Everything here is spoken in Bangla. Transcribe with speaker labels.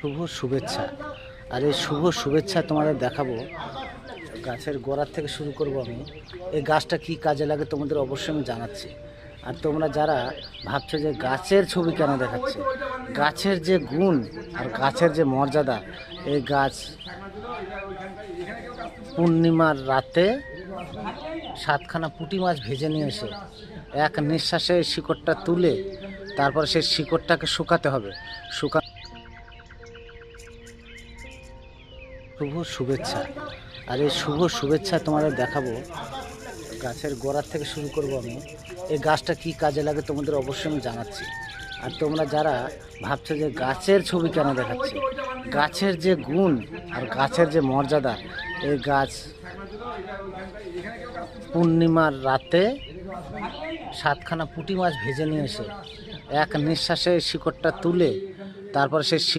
Speaker 1: শুভ শুভেচ্ছা। আর এই শুভ শুভেচ্ছা তোমাদের দেখাবো। গাছের গোড়ার থেকে শুরু করব আমি। এই গাছটা কি কাজে লাগে তোমাদের অবশ্যই আমি জানাচ্ছি। আর তোমরা যারা ভাবছো যে গাছের ছবি কেন দেখাচ্ছে, গাছের যে গুণ আর গাছের যে মর্যাদা, এই গাছ পূর্ণিমার রাতে 7খানা পুঁটি মাছ ভেজে নিয়ে এসে এক নিঃশ্বাসে শিকড়টা তুলে তারপর সেই শিকড়টাকে শুকাতে হবে। শুভ শুভেচ্ছা। আর এই শুভ শুভেচ্ছা তোমাদের দেখাবো। গাছের গোড়ার থেকে শুরু করব আমি। এই গাছটা কি কাজে লাগে তোমাদের অবশ্যই আমি জানাচ্ছি। আর তোমরা যারা ভাবছো যে গাছের ছবি কেন দেখাচ্ছে, গাছের যে গুণ আর গাছের যে মর্যাদা, এই গাছ পূর্ণিমার রাতে 7খানা পুঁটি মাছ ভেজে নিয়ে এসে এক নিঃশ্বাসে শিকড়টা তুলে তারপর সেই